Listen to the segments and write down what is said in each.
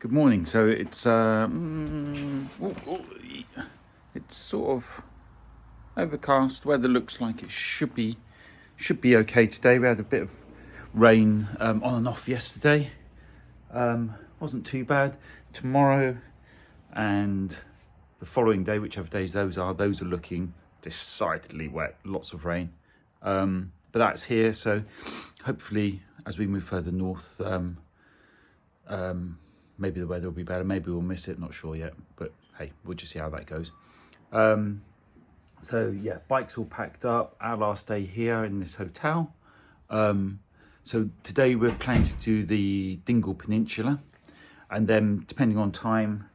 Good morning. So it's sort of overcast. Weather looks like it should be okay today. We had a bit of rain on and off yesterday. Wasn't too bad. Tomorrow and the following day, whichever days those are looking decidedly wet. Lots of rain. But that's here. So hopefully, as we move further north, maybe the weather will be better. Maybe we'll miss it. Not sure yet. But hey, we'll just see how that goes. So yeah, bike's all packed up. Our last day here in this hotel. So today we're planning to do the Dingle Peninsula, and then depending on time,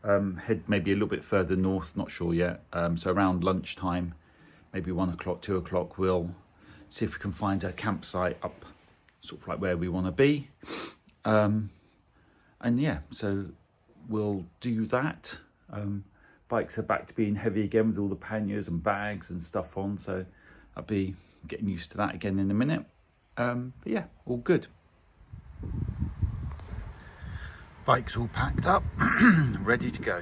head maybe a little bit further north. Not sure yet. So around lunchtime, maybe 1 o'clock, 2 o'clock, we'll see if we can find a campsite up, sort of like where we want to be. And yeah, so we'll do that. Bikes are back to being heavy again with all the panniers and bags and stuff on, so I'll be getting used to that again in a minute. But yeah, all good. Bike's all packed up, ready to go.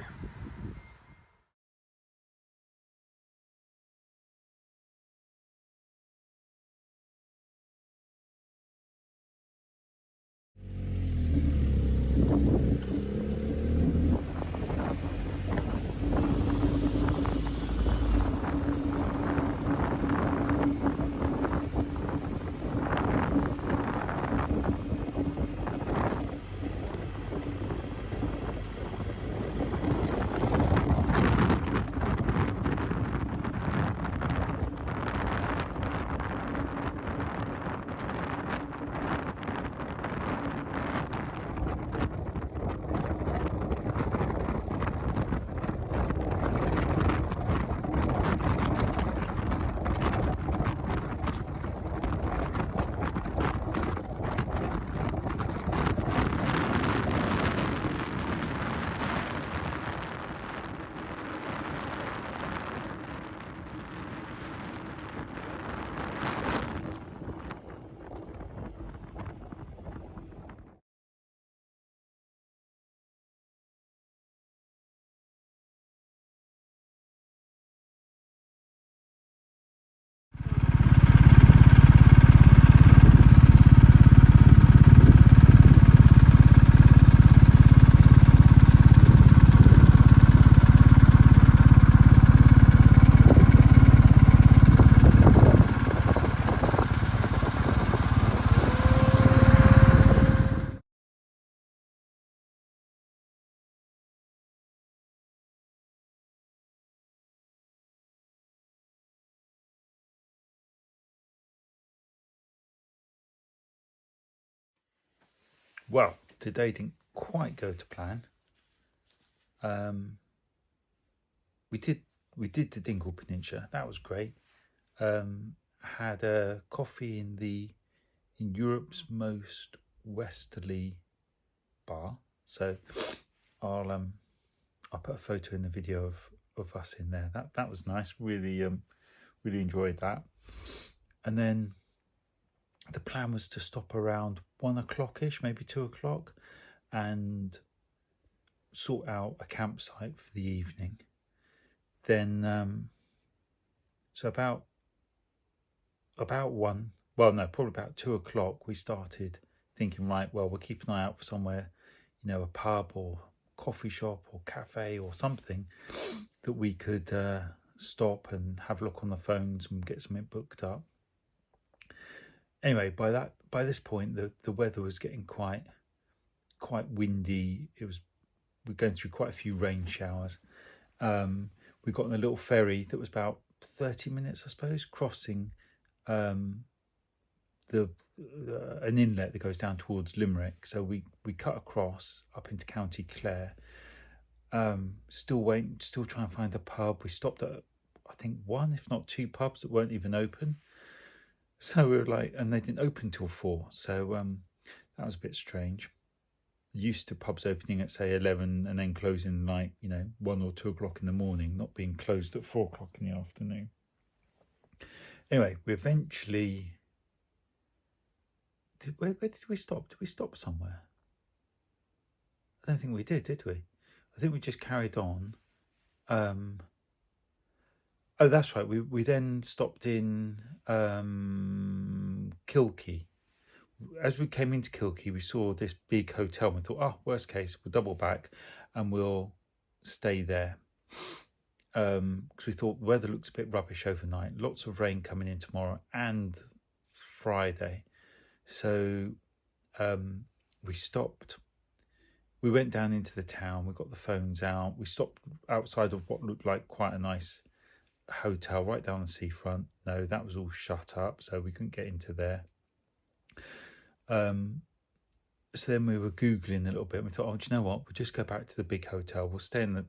Well, today didn't quite go to plan. We did the Dingle Peninsula. That was great. Had a coffee in Europe's most westerly bar. So I'll put a photo in the video of us in there. That was nice. Really enjoyed that. And then the plan was to stop around 1 o'clock-ish, maybe 2 o'clock, and sort out a campsite for the evening. Then so about 1, well no, probably about 2 o'clock, we started thinking, right, well, we'll keep an eye out for somewhere, a pub or coffee shop or cafe or something that we could stop and have a look on the phones and get something booked up. Anyway, by this point, the weather was getting quite windy. We're going through quite a few rain showers. We got on a little ferry that was about 30 minutes, I suppose, crossing an inlet that goes down towards Limerick. So we cut across up into County Clare. Still trying to find a pub. We stopped at, I think, 1, if not 2 pubs that weren't even open. So we were like, and they didn't open till 4. So that was a bit strange. Used to pubs opening at, say, 11 and then closing like 1 or 2 o'clock in the morning, not being closed at 4 o'clock in the afternoon. Anyway, we eventually where did we stop? Did we stop somewhere? I don't think we did we? I think we just carried on. Oh, that's right. We then stopped in Kilkee. As we came into Kilkee, we saw this big hotel. And we thought, oh, worst case, we'll double back and we'll stay there. Because we thought the weather looks a bit rubbish overnight. Lots of rain coming in tomorrow and Friday. So we stopped. We went down into the town. We got the phones out. We stopped outside of what looked like quite a nice hotel right down the seafront. No, that was all shut up, so we couldn't get into there. So then we were Googling a little bit and we thought, oh, do you know what? We'll just go back to the big hotel. We'll stay in there.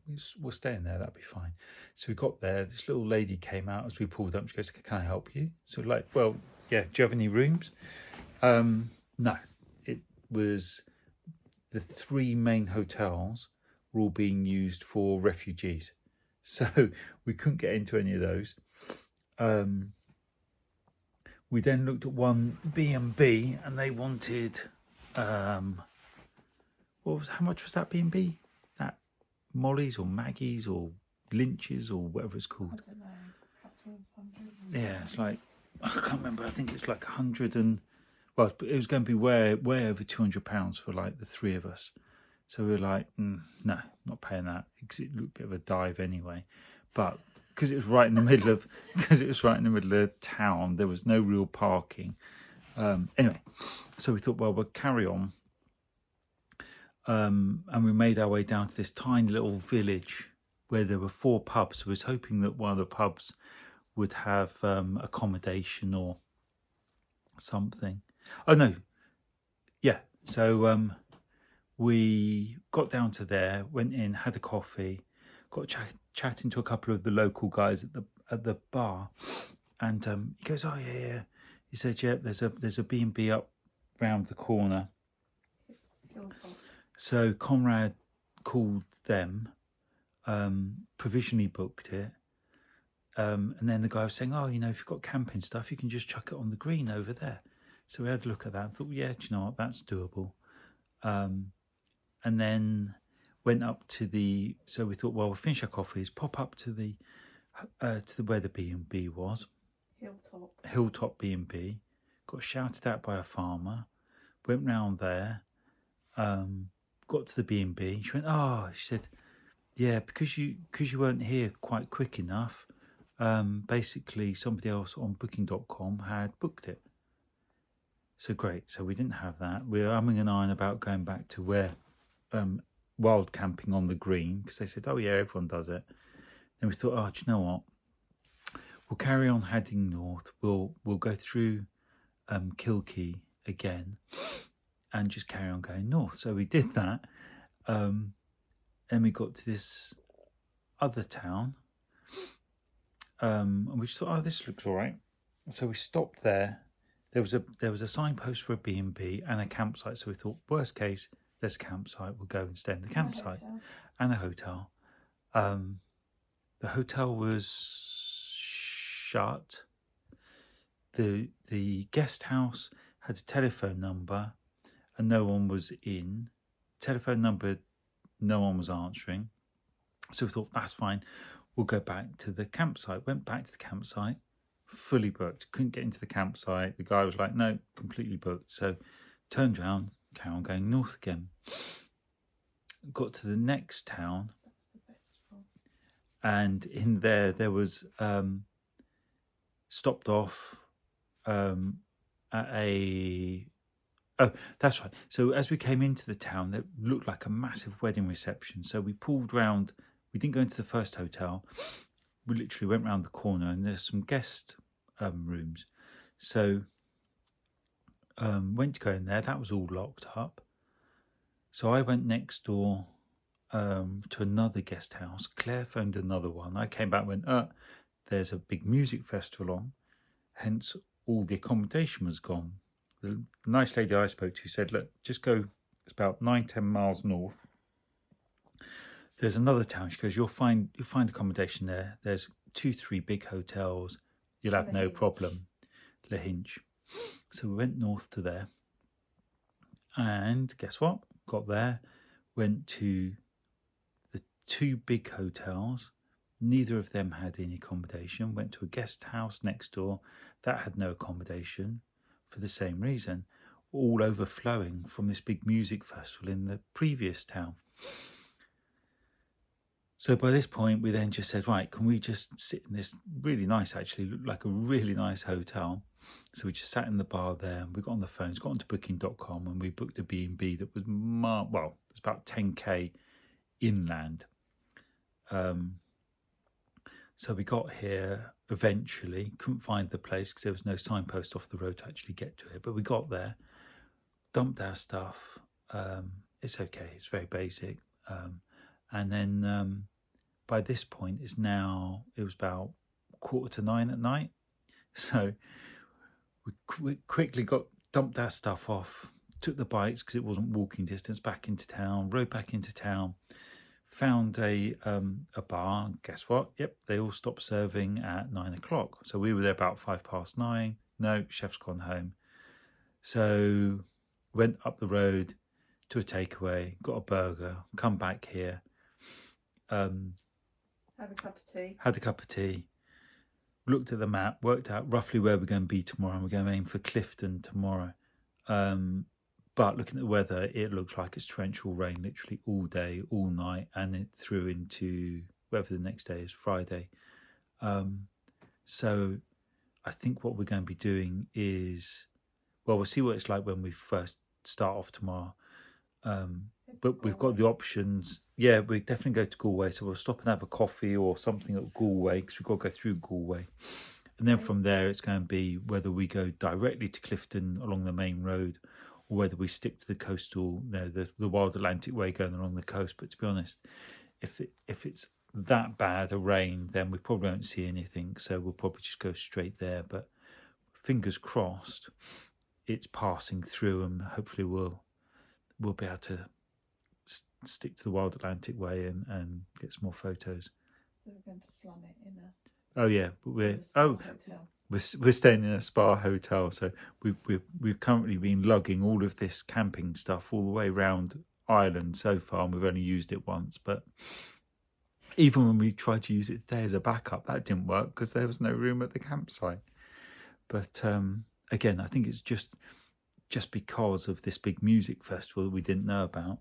That'd be fine. So we got there. This little lady came out as we pulled up. She goes, can I help you? So like, well, yeah, do you have any rooms? No, it was the 3 main hotels were all being used for refugees. So we couldn't get into any of those. We then looked at one B&B and they wanted, how much was that B&B? That Molly's or Maggie's or Lynch's or whatever it's called. I don't know. Yeah, it's like, I can't remember. I think it's like 100 and, well, it was going to be way over £200 for like the 3 of us. So we were like, no, not paying that, because it looked a bit of a dive anyway. But because it was right in the middle of town, there was no real parking. Anyway, so we thought, well, we'll carry on. And we made our way down to this tiny little village where there were 4 pubs. I was hoping that one of the pubs would have accommodation or something. Oh no, yeah. So we got down to there, went in, had a coffee, got chatting to a couple of the local guys at the bar, and he goes, "Oh yeah." He said, "Yeah, there's a B&B up round the corner." So Conrad called them, provisionally booked it, and then the guy was saying, "Oh, if you've got camping stuff, you can just chuck it on the green over there." So we had a look at that and thought, "Yeah, do you know what? That's doable." And then went up to so we thought, well, we'll finish our coffees, pop up to the where the B&B was. Hilltop B&B. Got shouted at by a farmer. Went round there. Got to the B&B. She went, she said, yeah, because you weren't here quite quick enough, basically somebody else on booking.com had booked it. So great. So we didn't have that. We were umming and ahhing about going back to where wild camping on the green, because they said, oh yeah, everyone does it. Then we thought, do you know what? We'll carry on heading north. We'll go through Kilkee again and just carry on going north. So we did that. And we got to this other town. And we just thought, this looks all right. So we stopped there. There was a signpost for a B&B and a campsite. So we thought, worst case, there's a campsite. We'll go and stay in the campsite and a hotel. The hotel was shut. The guest house had a telephone number and no one was in. Telephone number, no one was answering. So we thought, that's fine. We'll go back to the campsite. Went back to the campsite, fully booked. Couldn't get into the campsite. The guy was like, no, completely booked. So turned around, carry on going north again. Got to the next town. And in there was stopped off at a... Oh, that's right. So as we came into the town, it looked like a massive wedding reception. So we pulled round. We didn't go into the first hotel. We literally went round the corner and there's some guest rooms. So went to go in there. That was all locked up. So I went next door to another guest house. Claire phoned another one. I came back and went, there's a big music festival on. Hence, all the accommodation was gone. The nice lady I spoke to said, look, just go, it's about 9-10 miles north. There's another town. She goes, you'll find accommodation there. There's 2-3 big hotels. You'll have no problem. Lahinch. So we went north to there. And guess what? Got there. went to the two big hotels. Neither of them had any accommodation. Went to a guest house next door that had no accommodation for the same reason, all overflowing from this big music festival in the previous town. So by this point, we then just said, right, can we just sit in this really nice, actually looked like a really nice hotel. So we just sat in the bar there, and we got on the phones, got onto booking.com, and we booked a B&B that was, it's about 10k inland. So we got here eventually, couldn't find the place because there was no signpost off the road to actually get to it. But we got there, dumped our stuff. It's okay, it's very basic. And then by this point, it was about 8:45 at night. So we quickly dumped our stuff off, took the bikes because it wasn't walking distance back into town, rode back into town. Found a bar. Guess what? Yep, they all stopped serving at 9 o'clock. So we were there about 9:05. No, chef's gone home. So went up the road to a takeaway, got a burger, come back here. Have a cup of tea. Had a cup of tea. Looked at the map, worked out roughly where we're going to be tomorrow. And we're going to aim for Clifton tomorrow. But looking at the weather, it looks like it's torrential rain literally all day, all night, and it through into whatever the next day is, Friday. So I think what we're going to be doing is, we'll see what it's like when we first start off tomorrow. But we've got the options. Yeah, we definitely go to Galway, so we'll stop and have a coffee or something at Galway because we've got to go through Galway. And then from there, it's going to be whether we go directly to Clifton along the main road, or whether we stick to the coastal, the Wild Atlantic Way going along the coast. But to be honest, if it's that bad a rain, then we probably won't see anything. So we'll probably just go straight there. But fingers crossed, it's passing through, and hopefully we'll be able to stick to the Wild Atlantic Way and get some more photos. So we're going to slum it in a. Oh yeah, but hotel. We're staying in a spa hotel, so we've currently been lugging all of this camping stuff all the way around Ireland so far, and we've only used it once. But even when we tried to use it today as a backup, that didn't work because there was no room at the campsite. But again, I think it's just because of this big music festival that we didn't know about.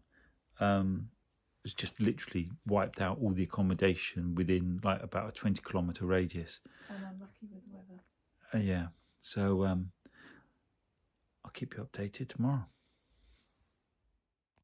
It's just literally wiped out all the accommodation within like about a 20-kilometre radius. And unlucky with the weather. Yeah, so I'll keep you updated tomorrow.